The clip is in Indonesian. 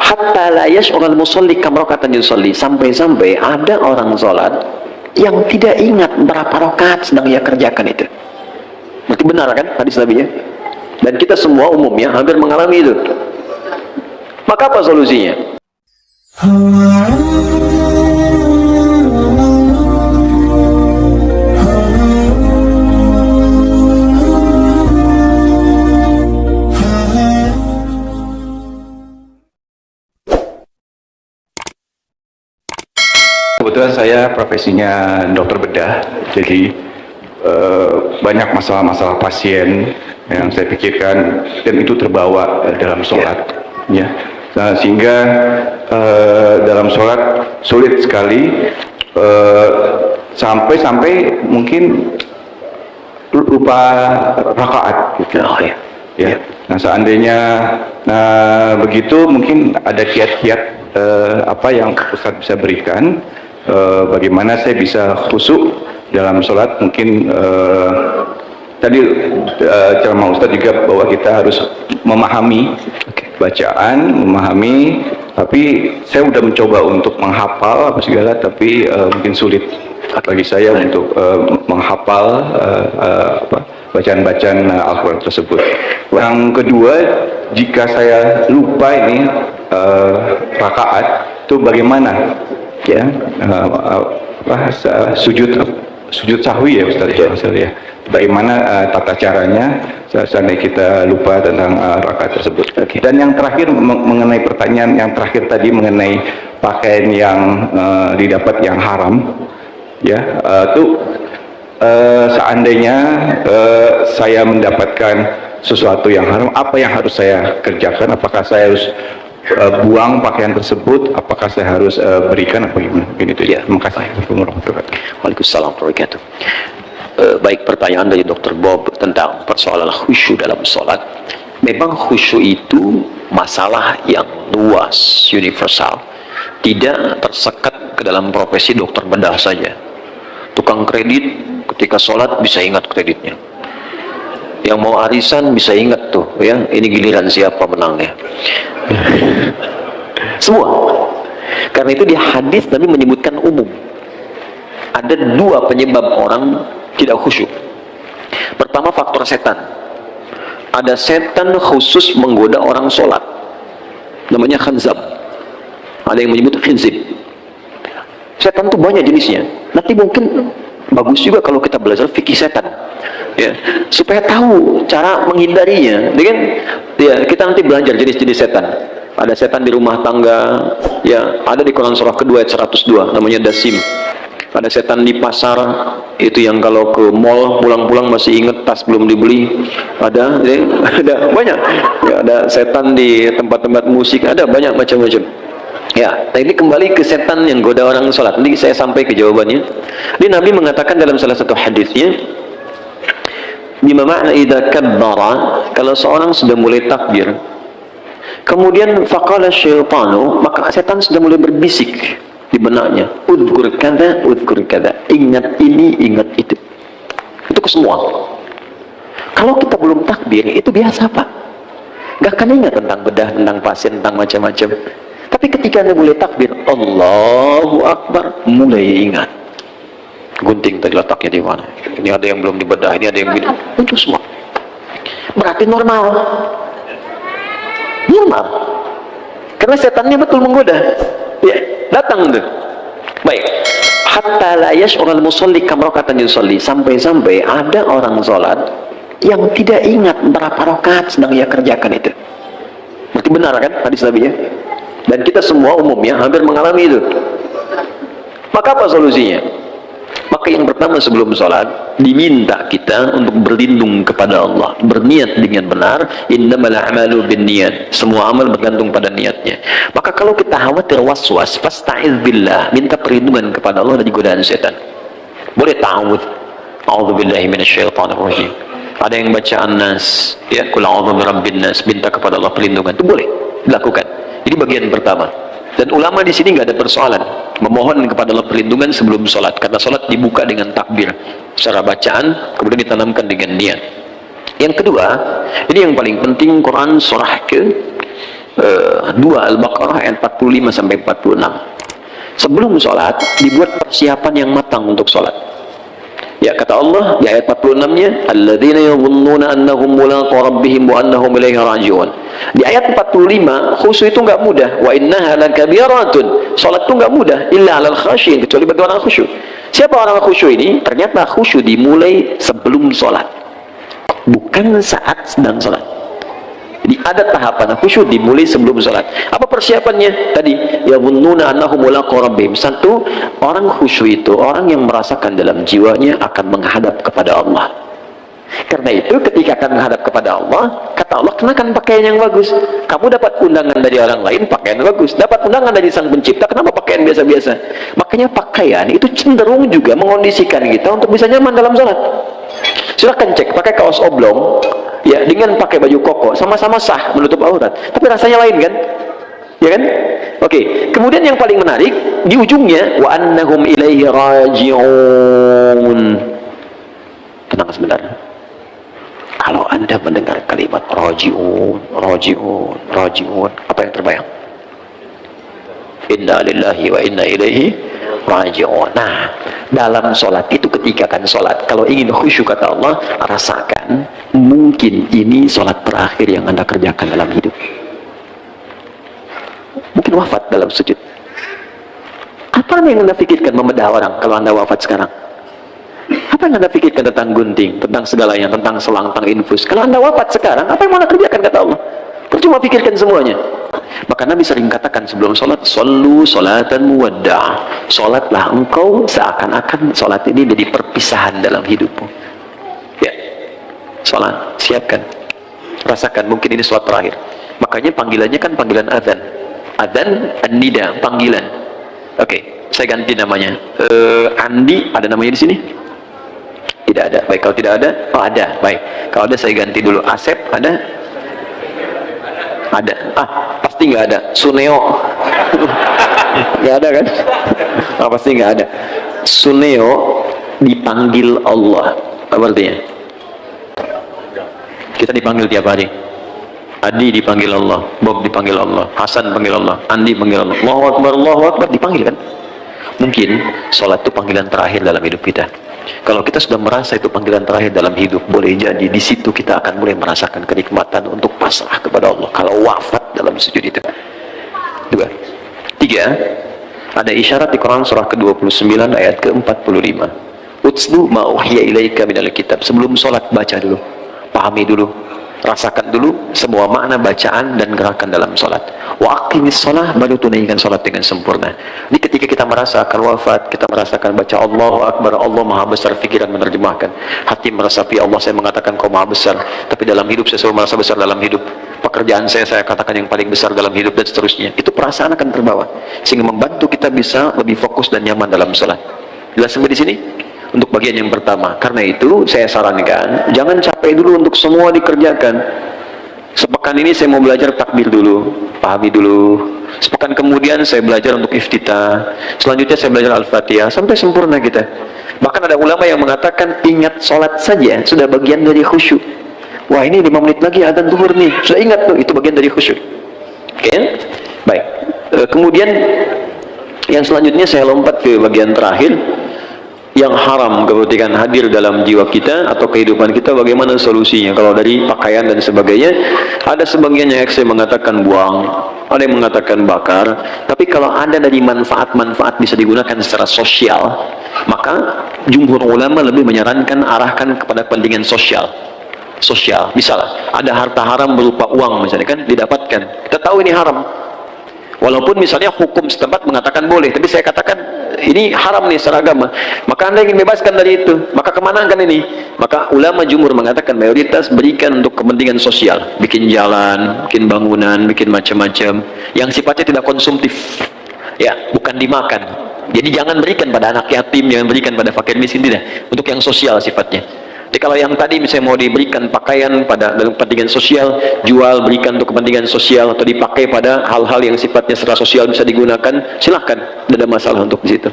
Hatta la yash'urul musalli kam raka'atan yusalli, sampai-sampai ada orang sholat yang tidak ingat berapa rakaat sedang ia kerjakan itu. Berarti benar kan hadis Nabi-nya? Dan kita semua umumnya hampir mengalami itu. Maka apa solusinya? Kebetulan saya profesinya dokter bedah, jadi banyak masalah-masalah pasien yang saya pikirkan dan itu terbawa dalam sholat, ya. Nah, sehingga dalam sholat sulit sekali sampai mungkin lupa rakaat, gitu. Oh, ya. Ya. Nah, seandainya begitu mungkin ada kiat-kiat apa yang Ustaz bisa berikan, bagaimana saya bisa khusyuk dalam sholat. Mungkin tadi ceramah Ustaz juga bahwa kita harus memahami bacaan, memahami, tapi saya sudah mencoba untuk menghafal apa segala, tapi mungkin sulit bagi saya untuk menghafal bacaan-bacaan Al-Quran tersebut. Yang kedua, jika saya lupa ini rakaat, itu bagaimana? Ya, sujud sahwi ya Ustaz ya. Bagaimana tata caranya seandainya kita lupa tentang rakaat tersebut. Dan yang terakhir mengenai pertanyaan yang terakhir tadi mengenai pakaian yang didapat yang haram, ya, itu seandainya saya mendapatkan sesuatu yang haram, apa yang harus saya kerjakan? Apakah saya harus buang pakaian tersebut? Apakah saya harus berikan apa gimana? Ini itu ya. Terima kasih. Waalaikumsalam warahmatullahi wabarakatuh. Baik, pertanyaan dari Dr. Bob tentang persoalan khusyuk dalam sholat. Memang khusyuk itu masalah yang luas, universal, tidak tersekat ke dalam profesi dokter bedah saja. Tukang kredit ketika sholat bisa ingat kreditnya, yang mau arisan bisa ingat tuh, ya, ini giliran siapa menangnya. Semua. Karena itu di hadis Nabi menyebutkan umum. Ada dua penyebab orang tidak khusyuk. Pertama, faktor setan. Ada setan khusus menggoda orang sholat, namanya khanzab. Ada yang menyebut khinzib. Setan itu banyak jenisnya. Nanti mungkin bagus juga kalau kita belajar fikih setan, ya, supaya tahu cara menghindarinya. Dengan ya, kita nanti belajar jenis-jenis setan. Ada setan di rumah tangga, ya, ada di Quran surah kedua ayat 102, namanya dasim. Ada setan di pasar, itu yang kalau ke mall pulang-pulang masih ingat tas belum dibeli. Ada, ya, ada banyak. Ya, ada setan di tempat-tempat musik, ada banyak macam-macam. Ya, nah ini kembali ke setan yang goda orang sholat. Nanti saya sampai ke jawabannya. Ini Nabi mengatakan dalam salah satu hadisnya, bima ma'na idza kabbara, kalau seorang sudah mulai takbir, kemudian faqala syaitanu, maka setan sudah mulai berbisik di benaknya, udhkur kada, ingat ini, ingat itu. Itu ke semua. Kalau kita belum takbir, itu biasa Pak, gak akan ingat tentang bedah, tentang pasien, tentang macam-macam. Tapi ketika Anda mulai takbir, Allahu Akbar, mulai ingat. Gunting tadi letaknya di mana? Ini ada yang belum dibedah, ini ada yang belum. Itu semua. Berarti normal. Normal. Karena setannya betul menggoda. Ya, datang tuh. Baik. Hatta la yash'urul musalli kam raka'atan yusalli, sampai-sampai ada orang sholat yang tidak ingat berapa rakaat sedang ia kerjakan itu. Berarti benar kan hadis Nabi-nya? Dan kita semua umumnya hampir mengalami itu. Maka apa solusinya? Maka yang pertama, sebelum sholat diminta kita untuk berlindung kepada Allah, berniat dengan benar. Innamal a'malu binniyat, semua amal bergantung pada niatnya. Maka kalau kita khawatir waswas, fasta'iz billah, minta perlindungan kepada Allah dari godaan setan. Boleh ta'awudz, a'udzubillahi minasyaitonirrajim. Ada yang baca An-Nas, ya, qul a'udzu birabbin nas, minta kepada Allah perlindungan, itu boleh dilakukan. Ini bagian pertama. Dan ulama di sini nggak ada persoalan memohon kepada Allah perlindungan sebelum sholat, karena sholat dibuka dengan takbir secara bacaan, kemudian ditanamkan dengan niat. Yang kedua, ini yang paling penting, Quran surah ke 2 Al-Baqarah ayat 45 sampai 46. Sebelum sholat dibuat persiapan yang matang untuk sholat. Ya, kata Allah di ayat 46-nya, alladzina yadhunnuna annahum mulaqu rabbihim wa annahum ilaihi raji'un. Di ayat 45, khusyuk itu enggak mudah. Wa innaha lakabiratun. Salat itu enggak mudah illa 'alal khasyin, kecuali bagi orang khusyuk. Siapa orang khusyuk ini? Ternyata khusyuk dimulai sebelum salat, bukan saat sedang salat. Jadi ada tahapan khusyuk dimulai sebelum salat. Apa persiapannya? Tadi yadhunnuna annahum mulaqu rabbihim. Satu, orang khusyuk itu orang yang merasakan dalam jiwanya akan menghadap kepada Allah. Karena itu ketika akan menghadap kepada Allah, kata Allah, kenakan pakaian yang bagus. Kamu dapat undangan dari orang lain, pakaian bagus. Dapat undangan dari Sang Pencipta, kenapa pakaian biasa-biasa? Makanya pakaian itu cenderung juga mengondisikan kita untuk bisa nyaman dalam salat. Silahkan cek, pakai kaos oblong ya dengan pakai baju koko, sama-sama sah menutup aurat, tapi rasanya lain kan? Ya kan? Oke. Kemudian yang paling menarik di ujungnya, wa annahum ilaihi raji'un. Tenang sebentar. Kalau Anda mendengar kalimat raji'un, raji'un, raji'un, apa yang terbayang? Inna lillahi wa inna ilaihi raji'un. Nah, dalam sholat itu ketika kan sholat, kalau ingin khusyuk kata Allah, rasakan mungkin ini sholat terakhir yang Anda kerjakan dalam hidup. Mungkin wafat dalam sujud. Apa yang Anda pikirkan membedah orang kalau Anda wafat sekarang? Apa yang Anda pikirkan tentang gunting, tentang segalanya, tentang selang, tentang infus? Kalau Anda wafat sekarang, apa yang mau Anda kerjakan kata Allah? Percuma pikirkan semuanya. Maka Nabi sering katakan sebelum sholat, sallu sholatan muwaddah. Sholatlah engkau seakan-akan sholat ini jadi perpisahan dalam hidupmu. Ya, sholat, siapkan, rasakan mungkin ini sholat terakhir. Makanya panggilannya kan panggilan adzan. Adzan, an-nida, panggilan. Oke, saya ganti namanya. Andi, ada namanya di sini? Tidak ada. Baik, kalau tidak ada, oh ada. Baik, kalau ada saya ganti dulu. Asep, ada? Ada. Pasti nggak ada. Suneo, nggak ada kan? Pasti nggak ada. Suneo dipanggil Allah. Apa artinya? Kita dipanggil tiap hari. Adi dipanggil Allah, Bob dipanggil Allah, Hasan panggil Allah, Andi panggil Allah. Allahu Akbar, dipanggil kan? Mungkin sholat itu panggilan terakhir dalam hidup kita. Kalau kita sudah merasa itu panggilan terakhir dalam hidup, boleh jadi di situ kita akan mulai merasakan kenikmatan untuk pasrah kepada Allah. Kalau wafat dalam sujud itu. 2. 3. Ada isyarat di Quran surah ke-29 ayat ke-45. Utslu ma uhiya ilaika minal kitab. Sebelum sholat baca dulu, pahami dulu, rasakan dulu semua makna bacaan dan gerakan dalam sholat. Wa aqimis sholah, baru tunaikan sholat dengan sempurna. Jadi ketika kita merasakan wafat, kita merasakan baca Allahu Akbar, Allah Maha Besar, pikiran menerjemahkan, hati meresapi Allah, saya mengatakan kau Maha Besar, tapi dalam hidup saya selalu merasa besar dalam hidup. Pekerjaan saya katakan yang paling besar dalam hidup, dan seterusnya. Itu perasaan akan terbawa sehingga membantu kita bisa lebih fokus dan nyaman dalam sholat. Jelas sampai di sini? Untuk bagian yang pertama. Karena itu saya sarankan jangan capek dulu untuk semua dikerjakan. Sepekan ini saya mau belajar takbir dulu, pahami dulu. Sepekan kemudian saya belajar untuk iftitah, selanjutnya saya belajar Al-Fatihah sampai sempurna kita. Bahkan ada ulama yang mengatakan ingat sholat saja sudah bagian dari khusyuk. Wah, ini 5 menit lagi adzan zuhur nih, sudah ingat tuh, itu bagian dari khusyuk. Oke, baik. Kemudian yang selanjutnya saya lompat ke bagian terakhir, yang haram ketika hadir dalam jiwa kita atau kehidupan kita, bagaimana solusinya? Kalau dari pakaian dan sebagainya, ada sebagian yang saya mengatakan buang, ada yang mengatakan bakar. Tapi kalau ada dari manfaat-manfaat bisa digunakan secara sosial, maka jumhur ulama lebih menyarankan arahkan kepada kepentingan sosial. Misalnya ada harta haram berupa uang misalnya kan didapatkan, kita tahu ini haram. Walaupun misalnya hukum setempat mengatakan boleh, tapi saya katakan ini haram nih secara agama. Maka Anda ingin bebaskan dari itu, maka kemana kan ini? Maka ulama jumhur mengatakan mayoritas berikan untuk kepentingan sosial, bikin jalan, bikin bangunan, bikin macam-macam yang sifatnya tidak konsumtif, ya, bukan dimakan. Jadi jangan berikan pada anak yatim, jangan berikan pada fakir miskin, tidak. Untuk yang sosial sifatnya. Jadi kalau yang tadi misalnya mau diberikan pakaian pada dalam kepentingan sosial, jual, berikan untuk kepentingan sosial, atau dipakai pada hal-hal yang sifatnya secara sosial bisa digunakan, silahkan, tidak ada masalah untuk di situ.